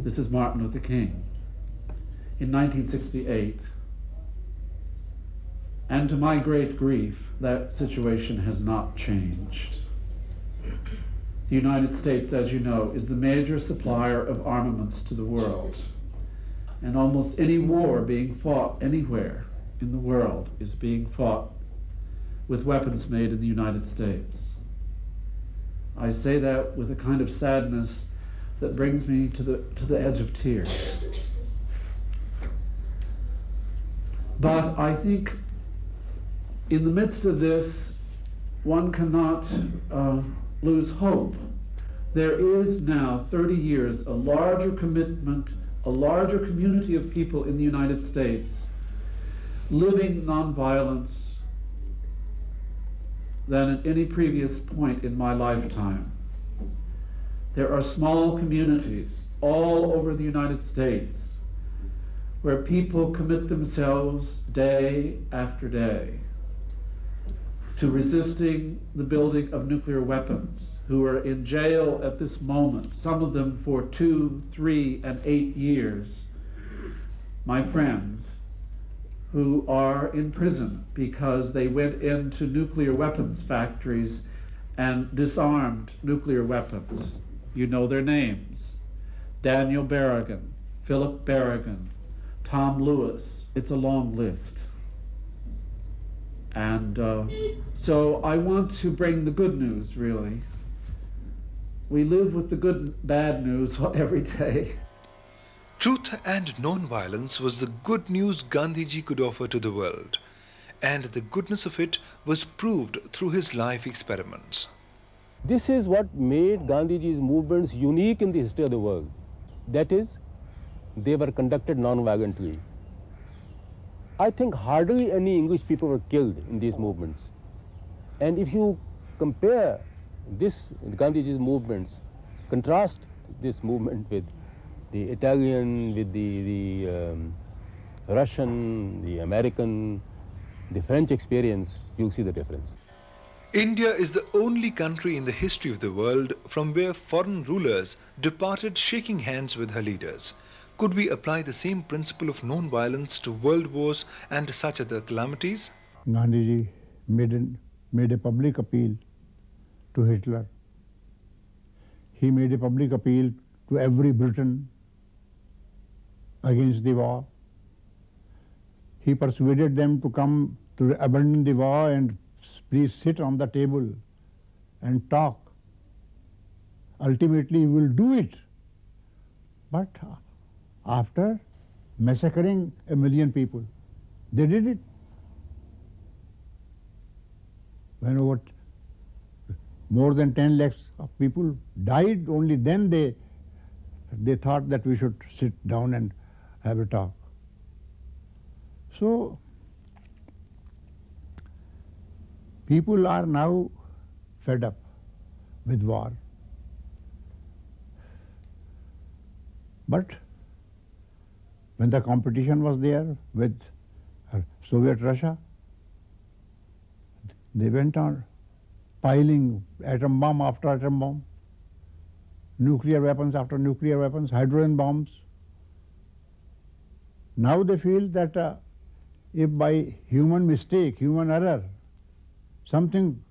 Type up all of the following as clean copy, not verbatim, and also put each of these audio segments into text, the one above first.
This is Martin Luther King in 1968. And to my great grief, that situation has not changed. The United States, as you know, is the major supplier of armaments to the world. And almost any war being fought anywhere in the world is being fought with weapons made in the United States. I say that with a kind of sadness that brings me to the edge of tears. But I think in the midst of this, one cannot lose hope. There is now, 30 years, a larger commitment, a larger community of people in the United States living nonviolence than at any previous point in my lifetime. There are small communities all over the United States where people commit themselves day after day to resisting the building of nuclear weapons, who are in jail at this moment, some of them for 2, 3, and 8 years. My friends who are in prison because they went into nuclear weapons factories and disarmed nuclear weapons. You know their names: Daniel Berrigan, Philip Berrigan, Tom Lewis. It's a long list. And so I want to bring the good news, really. We live with the good and bad news every day. Truth and non-violence was the good news Gandhiji could offer to the world, and the goodness of it was proved through his life experiments. This is what made Gandhiji's movements unique in the history of the world. That is, they were conducted non-violently. I think hardly any English people were killed in these movements. And if you compare this, Gandhiji's movements, contrast this movement with the Italian, with the Russian, the American, the French experience, you'll see the difference. India is the only country in the history of the world from where foreign rulers departed shaking hands with her leaders. Could we apply the same principle of non-violence to world wars and such other calamities? Gandhiji made a public appeal to Hitler. He made a public appeal to every Briton against the war. He persuaded them to come to abandon the war and please sit on the table and talk. Ultimately, he will do it. But after massacring 1 million people, they did it. When over more than 10 lakhs of people died, only then they thought that we should sit down and have a talk. So, people are now fed up with war. But when the competition was there with Soviet Russia, they went on piling atom bomb after atom bomb, nuclear weapons after nuclear weapons, hydrogen bombs. Now they feel that if by human mistake, human error, something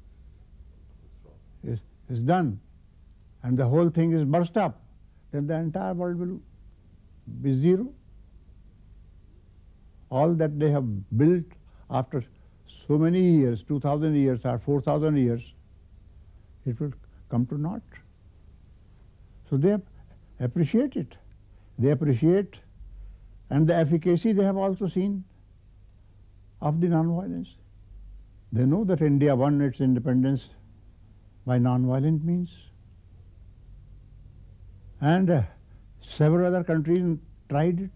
is done and the whole thing is burst up, then the entire world will be zero. All that they have built after so many years, 2,000 years or 4,000 years, it will come to naught. So they appreciate it. They appreciate, and the efficacy they have also seen of the non-violence. They know that India won its independence by non-violent means. And several other countries tried it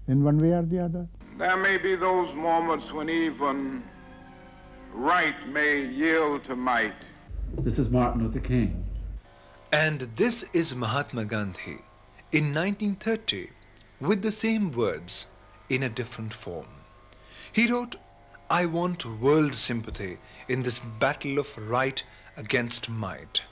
in one way or the other. There may be those moments when even right may yield to might. This is Martin Luther King. And this is Mahatma Gandhi in 1930 with the same words in a different form. He wrote, "I want world sympathy in this battle of right against might."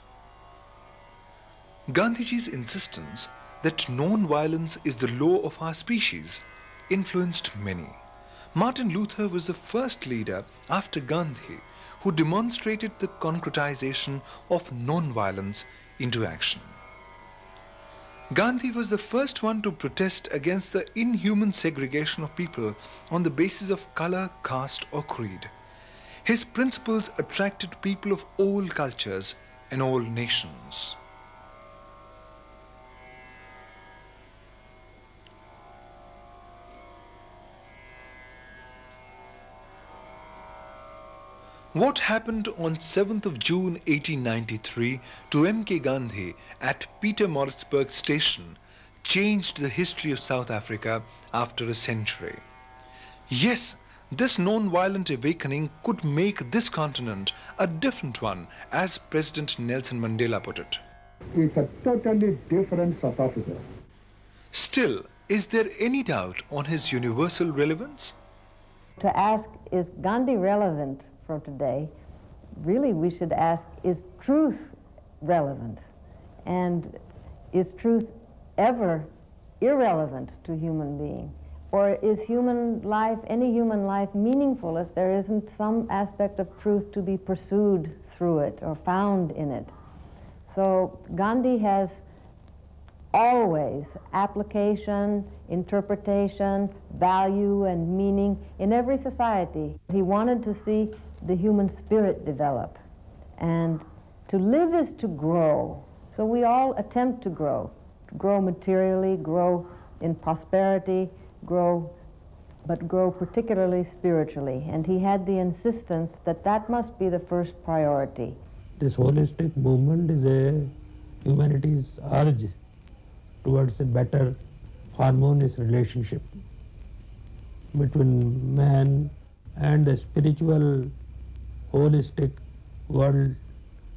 Gandhiji's insistence that non-violence is the law of our species influenced many. Martin Luther was the first leader after Gandhi who demonstrated the concretization of non-violence into action. Gandhi was the first one to protest against the inhuman segregation of people on the basis of color, caste or creed. His principles attracted people of all cultures and all nations. What happened on 7th of June 1893 to M.K. Gandhi at Pietermaritzburg station changed the history of South Africa after a century. Yes, this non-violent awakening could make this continent a different one, as President Nelson Mandela put it. It's a totally different South Africa. Still, is there any doubt on his universal relevance? To ask, is Gandhi relevant for today? Really, we should ask, is truth relevant? And is truth ever irrelevant to human being? Or is human life, any human life, meaningful if there isn't some aspect of truth to be pursued through it or found in it? So Gandhi has always application, interpretation, value, and meaning in every society. He wanted to see the human spirit develop. And to live is to grow. So we all attempt to grow materially, grow in prosperity, but grow particularly spiritually. And he had the insistence that that must be the first priority. This holistic movement is a humanity's urge towards a better, harmonious relationship between man and the spiritual, holistic world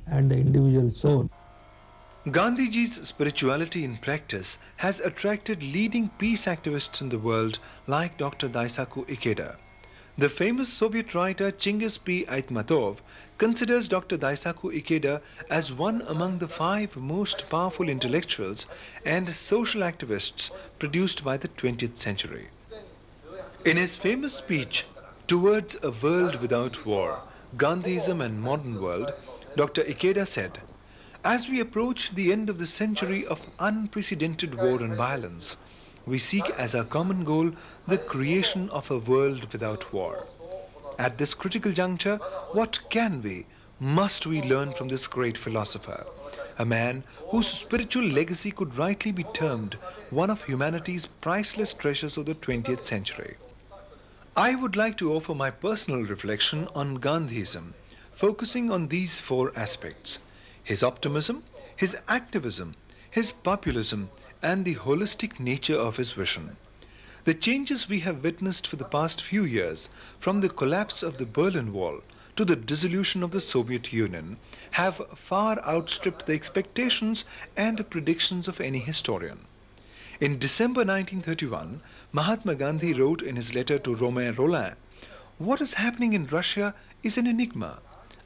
and the individual soul. Gandhiji's spirituality in practice has attracted leading peace activists in the world like Dr. Daisaku Ikeda. The famous Soviet writer Chingiz P. Aitmatov considers Dr. Daisaku Ikeda as one among the 5 most powerful intellectuals and social activists produced by the 20th century. In his famous speech, Towards a World Without War, Gandhism and Modern World, Dr. Ikeda said, "As we approach the end of the century of unprecedented war and violence, we seek as our common goal the creation of a world without war. At this critical juncture, what can we, must we learn from this great philosopher, a man whose spiritual legacy could rightly be termed one of humanity's priceless treasures of the 20th century." I would like to offer my personal reflection on Gandhism, focusing on these 4 aspects: his optimism, his activism, his populism, and the holistic nature of his vision. The changes we have witnessed for the past few years, from the collapse of the Berlin Wall to the dissolution of the Soviet Union, have far outstripped the expectations and predictions of any historian. In December 1931, Mahatma Gandhi wrote in his letter to Romain Rolland, "What is happening in Russia is an enigma.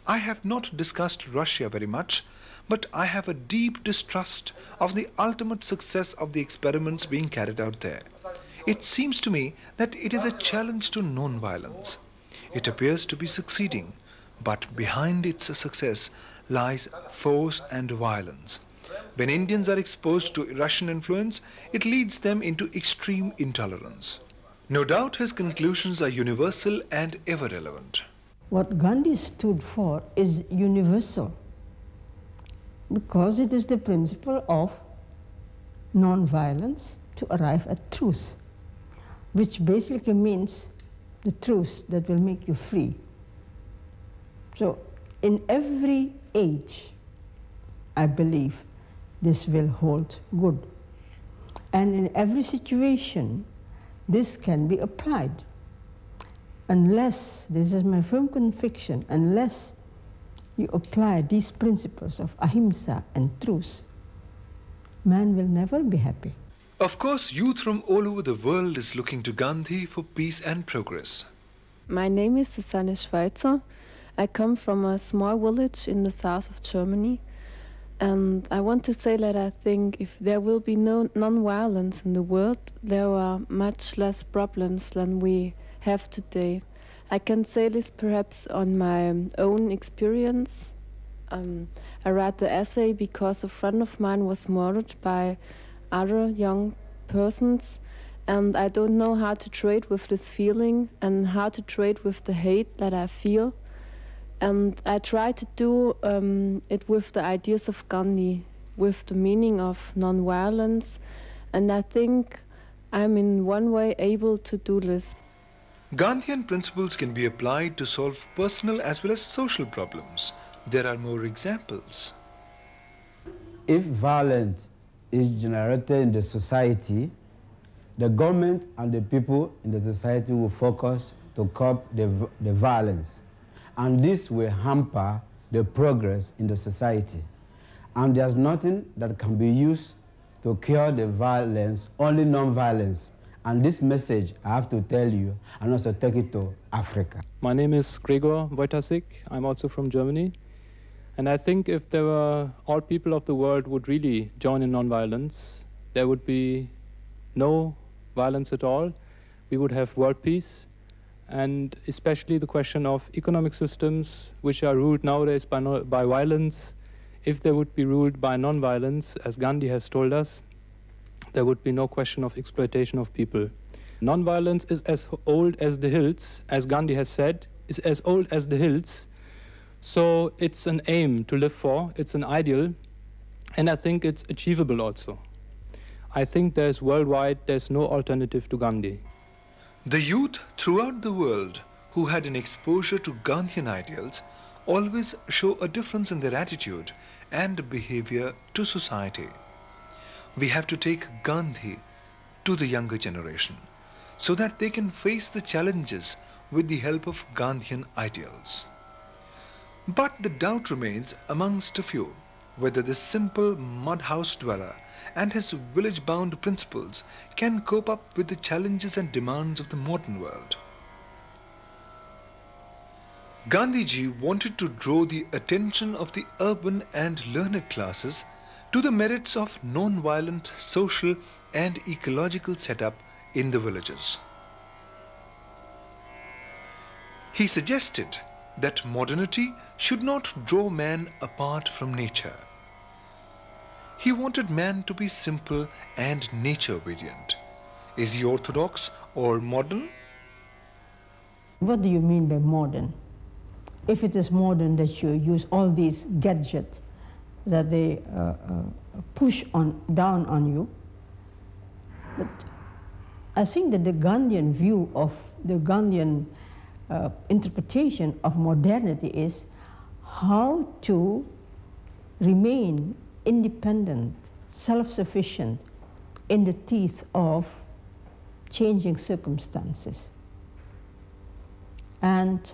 I have not discussed Russia very much, but I have a deep distrust of the ultimate success of the experiments being carried out there. It seems to me that it is a challenge to non-violence. It appears to be succeeding, but behind its success lies force and violence. When Indians are exposed to Russian influence, it leads them into extreme intolerance." No doubt his conclusions are universal and ever relevant. What Gandhi stood for is universal, because it is the principle of non-violence to arrive at truth, which basically means the truth that will make you free. So in every age, I believe this will hold good. And in every situation, this can be applied. Unless, this is my firm conviction, unless you apply these principles of ahimsa and truth, man will never be happy. Of course, youth from all over the world is looking to Gandhi for peace and progress. My name is Susanne Schweitzer. I come from a small village in the south of Germany. And I want to say that I think if there will be no non-violence in the world, there are much less problems than we have today. I can say this perhaps on my own experience. I read the essay because a friend of mine was murdered by other young persons, and I don't know how to trade with this feeling and how to trade with the hate that I feel. And I try to do it with the ideas of Gandhi, with the meaning of non-violence, and I think I'm in one way able to do this. Gandhian principles can be applied to solve personal as well as social problems. There are more examples. If violence is generated in the society, the government and the people in the society will focus to curb the violence. And this will hamper the progress in the society. And there's nothing that can be used to cure the violence, only non-violence. And this message I have to tell you and also take it to Africa. My name is Gregor Wojtasik. I'm also from Germany. And I think if there were all people of the world would really join in non-violence, there would be no violence at all. We would have world peace. And especially the question of economic systems, which are ruled nowadays by violence, if they would be ruled by non-violence, as Gandhi has told us, there would be no question of exploitation of people. Non-violence is as old as the hills, as Gandhi has said, is as old as the hills. So it's an aim to live for, it's an ideal, and I think it's achievable also. I think there's no alternative to Gandhi. The youth throughout the world who had an exposure to Gandhian ideals always show a difference in their attitude and behavior to society. We have to take Gandhi to the younger generation so that they can face the challenges with the help of Gandhian ideals. But the doubt remains amongst a few whether this simple mud house dweller and his village-bound principles can cope up with the challenges and demands of the modern world. Gandhiji wanted to draw the attention of the urban and learned classes to the merits of non-violent social and ecological setup in the villages. He suggested that modernity should not draw man apart from nature. He wanted man to be simple and nature-obedient. Is he orthodox or modern? What do you mean by modern? If it is modern that you use all these gadgets that they push down on you, but I think that the Gandhian view of the Gandhian interpretation of modernity is how to remain independent, self-sufficient in the teeth of changing circumstances, and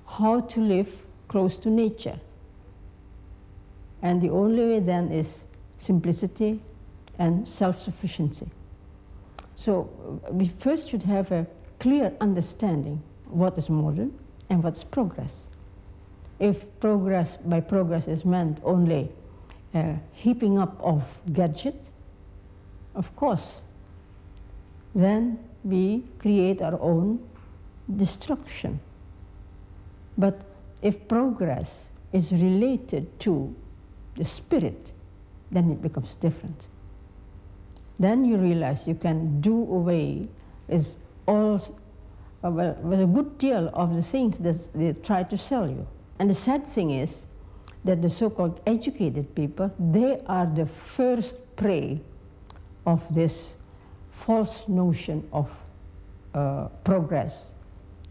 how to live close to nature. And the only way then is simplicity and self-sufficiency. So we first should have a clear understanding what is modern and what is progress. If by progress is meant only heaping up of gadgets, of course, then we create our own destruction. But if progress is related to the spirit, then it becomes different. Then you realize you can do away with with a good deal of the things that they try to sell you. And the sad thing is that the so-called educated people, they are the first prey of this false notion of progress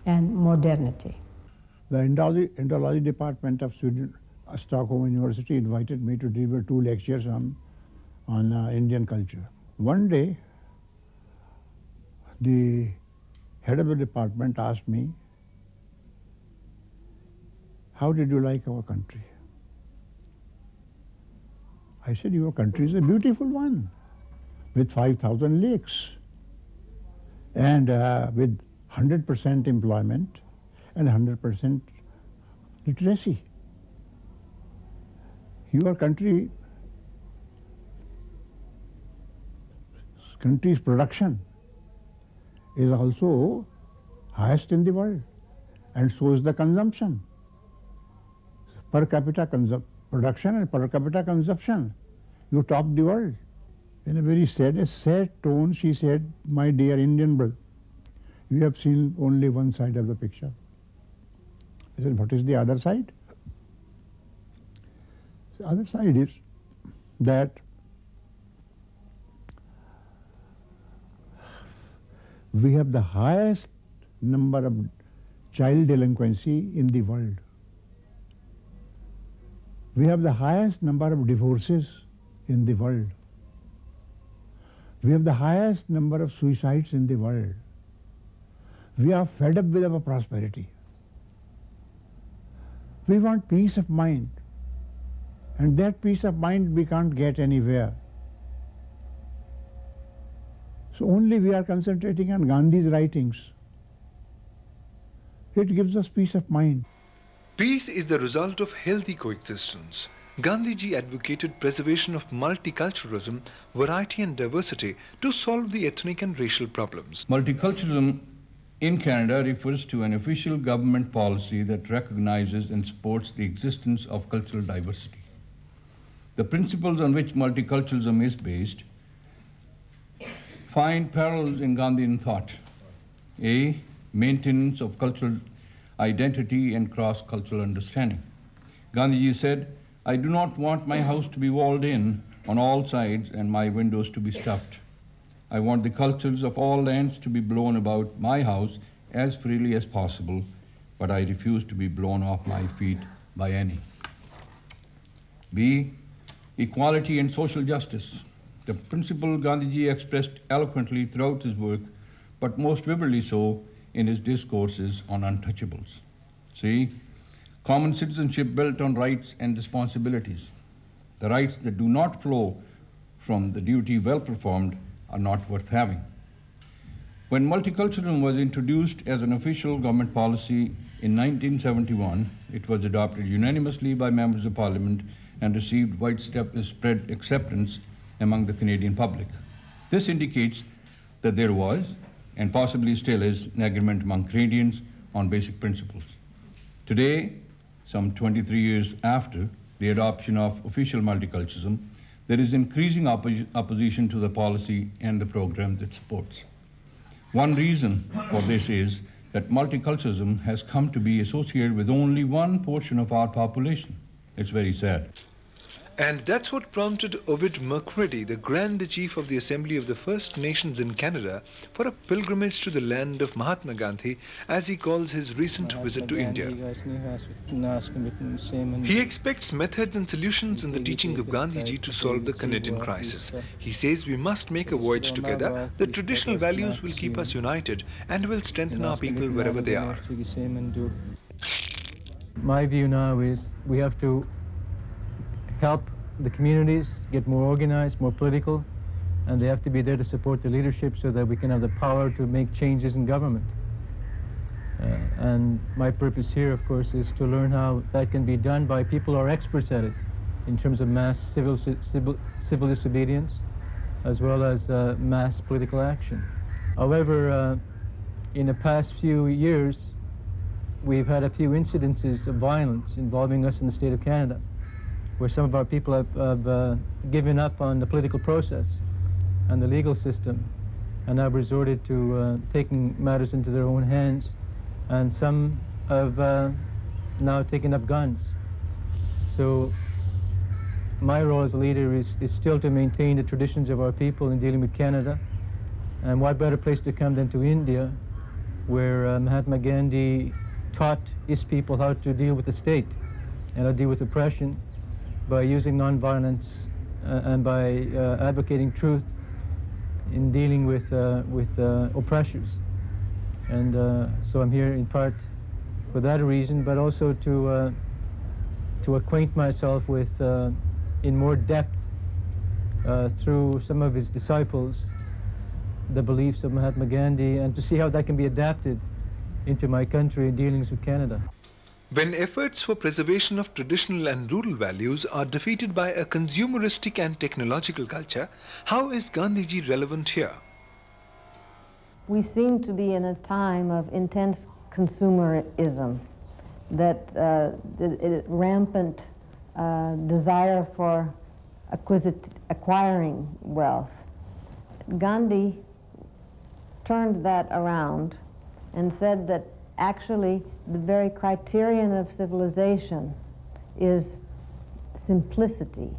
and modernity. The Indology department of Stockholm University invited me to deliver 2 lectures on Indian culture. One day, the head of the department asked me, "How did you like our country?" I said, "Your country is a beautiful one, with 5,000 lakes, and with 100% employment and 100% literacy. Your country country's production is also highest in the world, and so is the consumption. Per capita production and per capita consumption, you top the world. In a very sad tone, she said, "My dear Indian brother, you have seen only one side of the picture." I said, "What is the other side?" The other side is that we have the highest number of child delinquency in the world. We have the highest number of divorces in the world. We have the highest number of suicides in the world. We are fed up with our prosperity. We want peace of mind, and that peace of mind we can't get anywhere. So only we are concentrating on Gandhi's writings. It gives us peace of mind. Peace is the result of healthy coexistence. Gandhiji advocated preservation of multiculturalism, variety and diversity to solve the ethnic and racial problems. Multiculturalism in Canada refers to an official government policy that recognizes and supports the existence of cultural diversity. The principles on which multiculturalism is based find parallels in Gandhian thought. A, maintenance of cultural identity and cross-cultural understanding. Gandhiji said, "I do not want my house to be walled in on all sides and my windows to be stuffed. I want the cultures of all lands to be blown about my house as freely as possible, but I refuse to be blown off my feet by any." B, equality and social justice. The principle Gandhiji expressed eloquently throughout his work, but most vividly so in his discourses on untouchables. C, common citizenship built on rights and responsibilities. The rights that do not flow from the duty well performed are not worth having. When multiculturalism was introduced as an official government policy in 1971, it was adopted unanimously by members of Parliament and received widespread acceptance among the Canadian public. This indicates that there was, and possibly still is, an agreement among Canadians on basic principles. Today, some 23 years after the adoption of official multiculturalism, there is increasing opposition to the policy and the program that supports. One reason for this is that multiculturalism has come to be associated with only one portion of our population. It's very sad. And that's what prompted Ovid Macready, the Grand Chief of the Assembly of the First Nations in Canada, for a pilgrimage to the land of Mahatma Gandhi, as he calls his recent visit to India. He expects methods and solutions in the teaching of Gandhiji to solve the Canadian crisis. He says we must make a voyage together. The traditional values will keep us united and will strengthen our people wherever they are. My view now is we have to help the communities get more organized, more political, and they have to be there to support the leadership so that we can have the power to make changes in government. And my purpose here, of course, is to learn how that can be done by people who are experts at it in terms of mass civil disobedience as well as mass political action. However, in the past few years, we've had a few incidences of violence involving us in the state of Canada, where some of our people have given up on the political process and the legal system and have resorted to taking matters into their own hands, and some have now taken up guns. So my role as a leader is still to maintain the traditions of our people in dealing with Canada, and what better place to come than to India, where Mahatma Gandhi taught his people how to deal with the state and how to deal with oppression, by using nonviolence and by advocating truth in dealing with oppressors. And so I'm here in part for that reason, but also to acquaint myself with, in more depth, through some of his disciples, the beliefs of Mahatma Gandhi, and to see how that can be adapted into my country in dealings with Canada. When efforts for preservation of traditional and rural values are defeated by a consumeristic and technological culture, how is Gandhiji relevant here? We seem to be in a time of intense consumerism, that rampant desire for acquiring wealth. Gandhi turned that around and said that actually the very criterion of civilization is simplicity.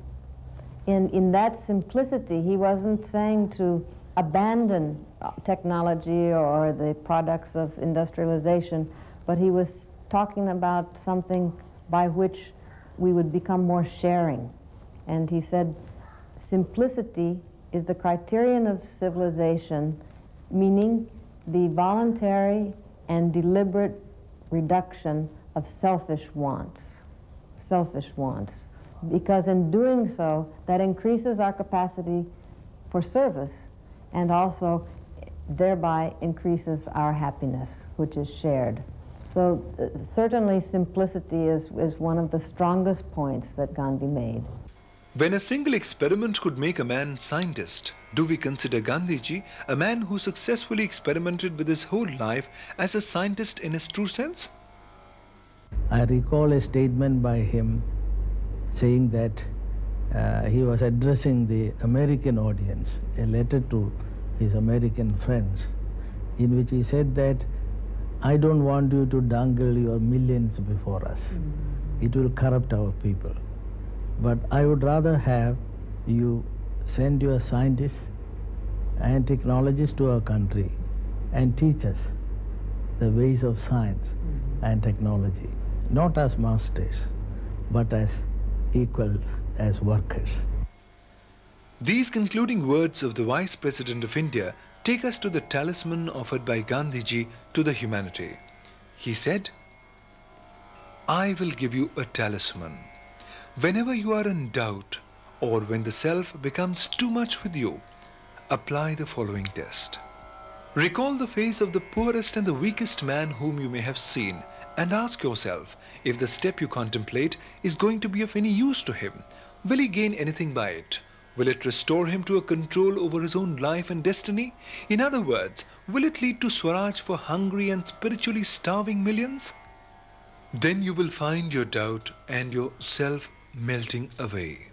In that simplicity, he wasn't saying to abandon technology or the products of industrialization, but he was talking about something by which we would become more sharing. And he said, simplicity is the criterion of civilization, meaning the voluntary and deliberate reduction of selfish wants. Because in doing so, that increases our capacity for service and also thereby increases our happiness, which is shared. So certainly simplicity is one of the strongest points that Gandhi made. When a single experiment could make a man scientist, do we consider Gandhiji a man who successfully experimented with his whole life as a scientist in his true sense? I recall a statement by him saying that he was addressing the American audience, a letter to his American friends, in which he said that, I don't want you to dangle your millions before us. It will corrupt our people. But I would rather have you send your scientists and technologists to our country and teach us the ways of science and technology, not as masters, but as equals, as workers. These concluding words of the Vice President of India take us to the talisman offered by Gandhiji to the humanity. He said, I will give you a talisman. Whenever you are in doubt or when the self becomes too much with you, apply the following test. Recall the face of the poorest and the weakest man whom you may have seen and ask yourself if the step you contemplate is going to be of any use to him. Will he gain anything by it? Will it restore him to a control over his own life and destiny? In other words, will it lead to Swaraj for hungry and spiritually starving millions? Then you will find your doubt and your self melting away.